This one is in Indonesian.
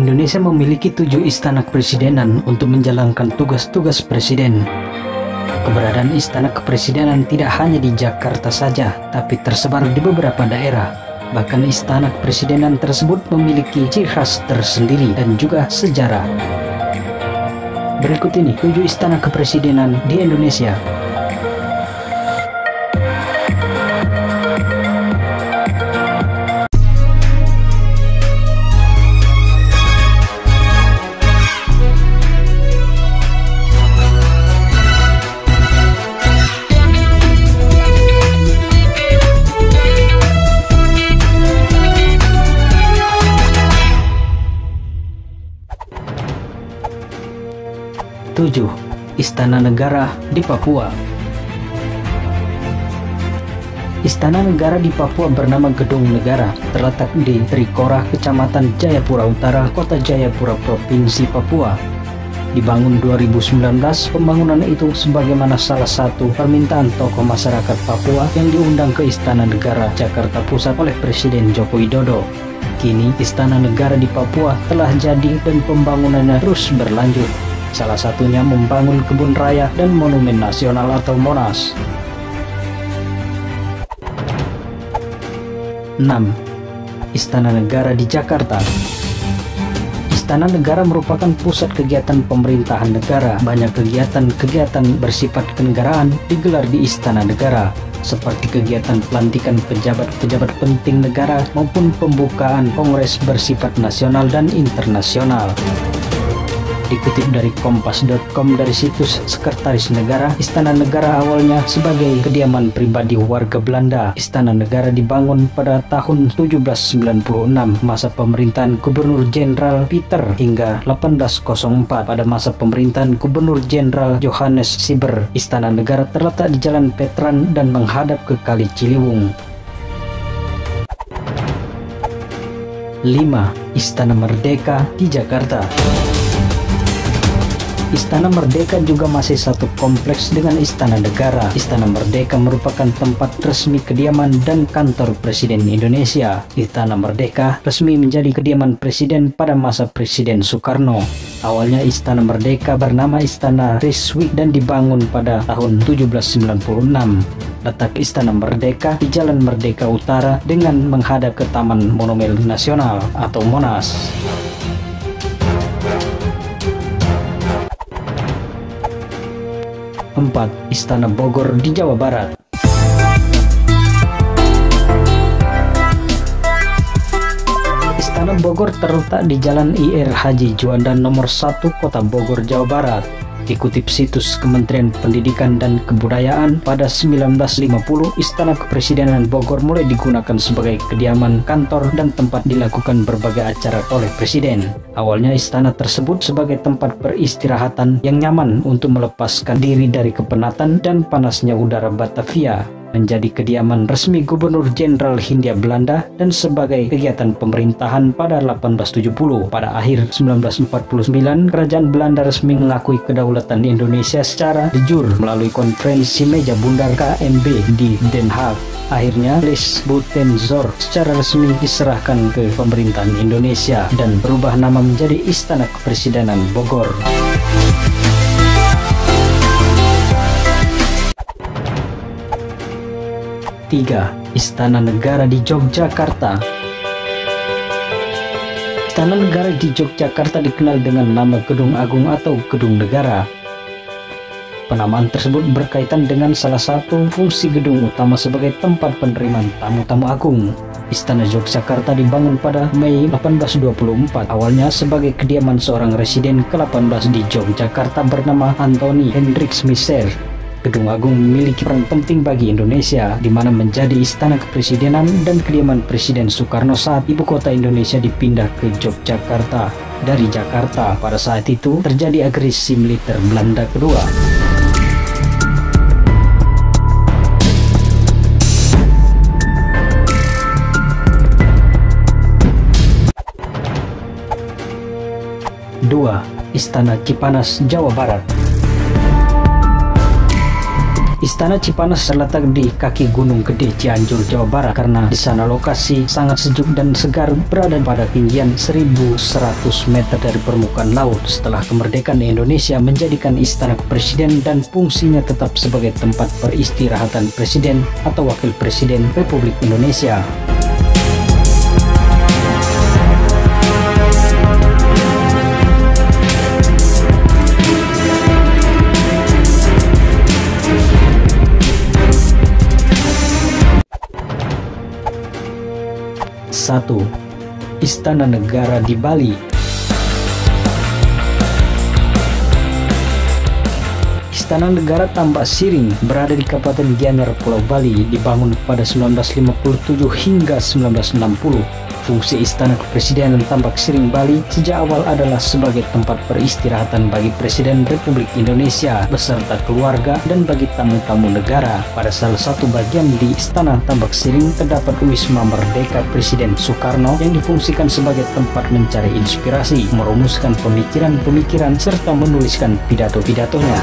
Indonesia memiliki 7 istana kepresidenan untuk menjalankan tugas-tugas presiden. Keberadaan istana kepresidenan tidak hanya di Jakarta saja, tapi tersebar di beberapa daerah. Bahkan istana kepresidenan tersebut memiliki ciri khas tersendiri dan juga sejarah. Berikut ini 7 istana kepresidenan di Indonesia. Tujuh, Istana Negara di Papua. Istana Negara di Papua bernama Gedung Negara, terletak di Trikora, Kecamatan Jayapura Utara, Kota Jayapura, Provinsi Papua. Dibangun 2019, pembangunan itu sebagaimana salah satu permintaan tokoh masyarakat Papua yang diundang ke Istana Negara Jakarta Pusat oleh Presiden Joko Widodo. Kini Istana Negara di Papua telah jadi dan pembangunannya terus berlanjut. Salah satunya membangun kebun raya dan monumen nasional atau Monas. 6. Istana Negara di Jakarta. Istana Negara merupakan pusat kegiatan pemerintahan negara. Banyak kegiatan-kegiatan bersifat kenegaraan digelar di Istana Negara, seperti kegiatan pelantikan pejabat-pejabat penting negara maupun pembukaan kongres bersifat nasional dan internasional. Dikutip dari kompas.com dari situs Sekretaris Negara, Istana Negara awalnya sebagai kediaman pribadi warga Belanda. Istana Negara dibangun pada tahun 1796 masa pemerintahan Gubernur Jenderal Peter hingga 1804 pada masa pemerintahan Gubernur Jenderal Johannes Sieber. Istana Negara terletak di Jalan Petran dan menghadap ke Kali Ciliwung. 5. Istana Merdeka di Jakarta. Istana Merdeka juga masih satu kompleks dengan Istana Negara. Istana Merdeka merupakan tempat resmi kediaman dan kantor Presiden Indonesia. Istana Merdeka resmi menjadi kediaman Presiden pada masa Presiden Soekarno. Awalnya Istana Merdeka bernama Istana Rizwi dan dibangun pada tahun 1796. Letak Istana Merdeka di Jalan Merdeka Utara dengan menghadap ke Taman Monumen Nasional atau Monas. 4. Istana Bogor di Jawa Barat. Istana Bogor terletak di Jalan IR Haji Juanda nomor 1 Kota Bogor, Jawa Barat. Dikutip situs Kementerian Pendidikan dan Kebudayaan, pada 1950 Istana Kepresidenan Bogor mulai digunakan sebagai kediaman, kantor, dan tempat dilakukan berbagai acara oleh Presiden. Awalnya istana tersebut sebagai tempat peristirahatan yang nyaman untuk melepaskan diri dari kepenatan dan panasnya udara Batavia, menjadi kediaman resmi Gubernur Jenderal Hindia Belanda dan sebagai kegiatan pemerintahan pada 1870. Pada akhir 1949, Kerajaan Belanda resmi mengakui kedaulatan Indonesia secara de jure melalui konferensi meja bundar KMB di Den Haag. Akhirnya Lis Buitenzorg secara resmi diserahkan ke pemerintahan Indonesia dan berubah nama menjadi Istana Kepresidenan Bogor. 3. Istana Negara di Yogyakarta. Istana Negara di Yogyakarta dikenal dengan nama Gedung Agung atau Gedung Negara. Penamaan tersebut berkaitan dengan salah satu fungsi gedung utama sebagai tempat penerimaan tamu-tamu agung. Istana Yogyakarta dibangun pada Mei 1824, awalnya sebagai kediaman seorang residen ke-18 di Yogyakarta bernama Anthony Hendricks Misser. Gedung Agung memiliki peran penting bagi Indonesia, di mana menjadi istana kepresidenan dan kediaman Presiden Soekarno saat ibu kota Indonesia dipindah ke Yogyakarta dari Jakarta. Pada saat itu terjadi agresi militer Belanda kedua. Dua, Istana Cipanas, Jawa Barat. Istana Cipanas terletak di kaki Gunung Gede, Cianjur, Jawa Barat. Karena di sana lokasi sangat sejuk dan segar, berada pada ketinggian 1.100 meter dari permukaan laut. Setelah kemerdekaan Indonesia menjadikan Istana Presiden dan fungsinya tetap sebagai tempat peristirahatan Presiden atau Wakil Presiden Republik Indonesia. Satu, Istana Negara di Bali. Istana Negara Tambak Siring berada di Kabupaten Gianyar, Pulau Bali, dibangun pada 1957 hingga 1960. Fungsi Istana Kepresidenan Tambak Siring Bali sejak awal adalah sebagai tempat peristirahatan bagi Presiden Republik Indonesia beserta keluarga dan bagi tamu-tamu negara. Pada salah satu bagian di Istana Tambak Siring terdapat Wisma Merdeka Presiden Soekarno yang difungsikan sebagai tempat mencari inspirasi, merumuskan pemikiran-pemikiran serta menuliskan pidato-pidatonya.